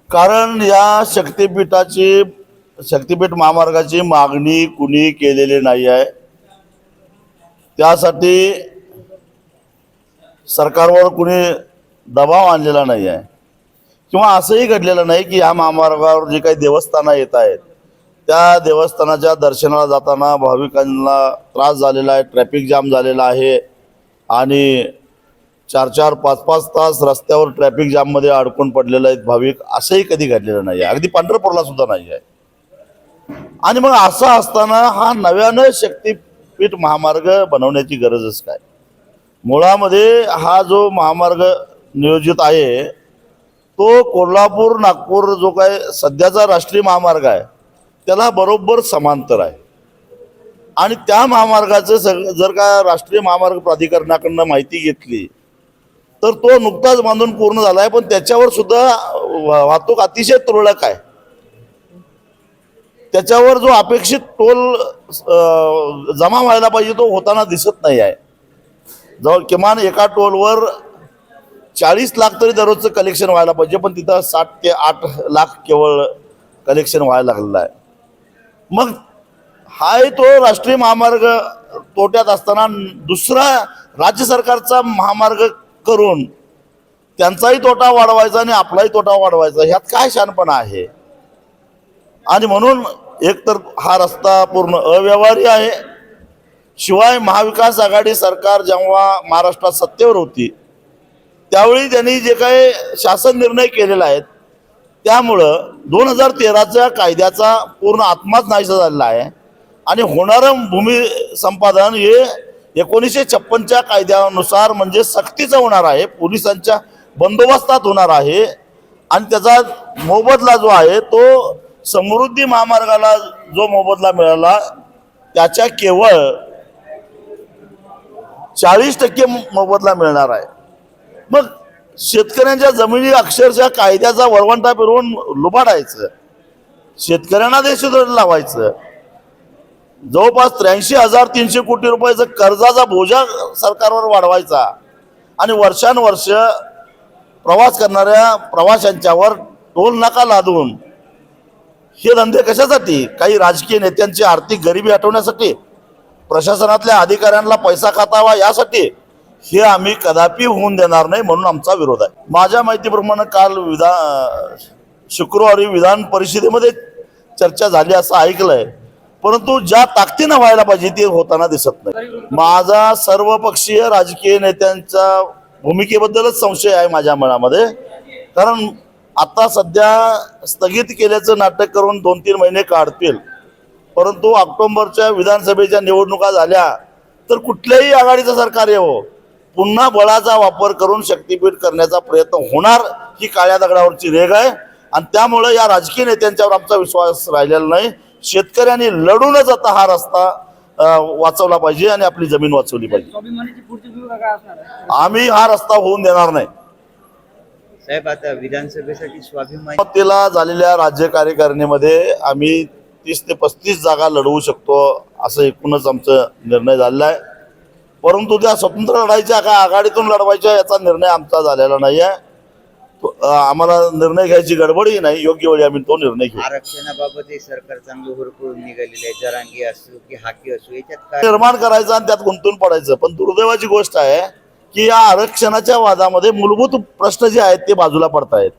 कारण या शक्तिपीठ महामार्गाची मागणी कुणी केलेली नाही आहे। त्यासाठी सरकारवर कुणी दबाव आणलेला नाही आहे किंवा असंही घडलेलं नाही की या महामार्गावर जी काही देवस्थानं येत आहेत त्या देवस्थानाच्या दर्शनाला जाताना भाविकांना त्रास झालेला आहे, ट्रॅफिक जाम झालेला आहे आणि 4-4, 5-5 तास रस्त्यावर ट्रॅफिक जाममध्ये अडकून पडलेले आहेत भाविक। असंही कधी घडलेलं नाही आहे, अगदी पंढरपूरला सुद्धा नाही आहे। आणि मग असं असताना हा नव्यानं शक्तिपीठ महामार्ग बनवण्याची गरजच काय? मुळामध्ये हा जो महामार्ग नियोजित आहे तो कोल्हापूर नागपूर जो काय सध्याचा राष्ट्रीय महामार्ग आहे त्याला बरोबर समांतर आहे। आणि त्या महामार्गाचं जर का राष्ट्रीय महामार्ग प्राधिकरणाकडून माहिती घेतली तर तो नुकताच बांधून पूर्ण झाला आहे, पण त्याच्यावर सुद्धा वाहतूक अतिशय तुरळक आहे। त्याच्यावर जो अपेक्षित टोल जमा व्हायला पाहिजे तो होताना दिसत नाही आहे। जवळ किमान एका टोलवर 40 लाख तरी दररोजचं कलेक्शन व्हायला पाहिजे, पण तिथं 7 ते 8 लाख केवळ कलेक्शन व्हायला लागलेलं आहे। मग हाय तो राष्ट्रीय महामार्ग तोट्यात असताना दुसरा राज्य सरकारचा महामार्ग करून त्यांचाही तोटा वाढवायचा आणि आपलाही तोटा वाढवायचा, ह्यात काय शहाणपणा आहे? आणि म्हणून एकतर हा रस्ता पूर्ण अव्यवहारी आहे, शिवाय महाविकास आघाडी सरकार जेव्हा महाराष्ट्रात सत्तेवर होती त्यावेळी त्यांनी जे काही शासन निर्णय केलेला आहे त्यामुळं 2013च्या कायद्याचा पूर्ण आत्माच नाहीसा झालेला आहे आणि होणारं भूमी संपादन हे 1956च्या कायद्यानुसार म्हणजे सक्तीचं होणार आहे, पोलिसांच्या बंदोबस्तात होणार आहे। आणि त्याचा मोबदला जो आहे तो समृद्धी महामार्गाला जो मोबदला मिळाला त्याच्या केवळ 40% मोबदला मिळणार आहे। मग शेतकऱ्यांच्या जमिनी अक्षरशः कायद्याचा वरवंटा फिरवून लुबाडायचं, शेतकऱ्यांना देशद्रोही लावायचं, जवळपास 83,300 कोटी रुपयाचा कर्जाचा बोजा सरकारवर वाढवायचा आणि वर्षानुवर्ष प्रवास करणाऱ्या प्रवाशांच्यावर टोल नाका लादून हे धंदे कशासाठी? काही राजकीय नेत्यांची आर्थिक गरिबी हटवण्यासाठी, प्रशासनातल्या अधिकाऱ्यांना पैसा खातावा यासाठी? हे आम्ही कदापि होऊन देणार नाही, म्हणून आमचा विरोध आहे। माझ्या माहितीप्रमाणे काल शुक्रवारी विधान परिषदेमध्ये चर्चा झाली असं ऐकलंय, परंतु ज्या ताकदीनं व्हायला पाहिजे ते होताना दिसत नाही। माझा सर्वपक्षीय राजकीय नेत्यांच्या भूमिकेबद्दलच संशय आहे माझ्या मनामध्ये, कारण आता सध्या स्थगित केल्याचं नाटक करून 2-3 महिने काढतील, परंतु ऑक्टोबरच्या विधानसभेच्या निवडणुका झाल्या तर कुठल्याही आघाडीचं सरकार येवो पुन्हा बळाचा वापर करून शक्तिपीठ करण्याचा प्रयत्न होणार, ही काळ्या दगडावरची रेघ आहे। आणि त्यामुळे या राजकीय नेत्यांच्यावर आमचा विश्वास राहिलेला नाही। शेतकऱ्यांनी लढूनच आता हा रस्ता वाचवला पाहिजे आणि आपली जमीन वाचवली पाहिजे। आम्ही हा रस्ता होऊन देणार नाही साहेब। आता विधानसभेसाठी स्वाभिमान तिला झालेल्या राज्य कार्यकारिणीमध्ये आम्ही 30 ते 35 जागा लढवू शकतो असं एकूणच आमचा निर्णय झालेला आहे, परंतु त्या स्वतंत्र लढायच्या का आघाडीतून लढवायच्या याचा निर्णय आमचा झालेला नाही आहे। आम्हाला निर्णय घ्यायची गडबडही नाही, योग्य वेळी आम्ही तो निर्णय घेऊ। आरक्षणाबाबत सरकार चांगलं हुरकून निघालेलं आहे, जरांगी असो की हाकी असो, याच्यात निर्माण करायचं आणि त्यात गुंतून पडायचं। पण दुर्दैवाची गोष्ट आहे की या आरक्षणाच्या वादामध्ये मूलभूत प्रश्न जे आहेत ते बाजूला पडतायत।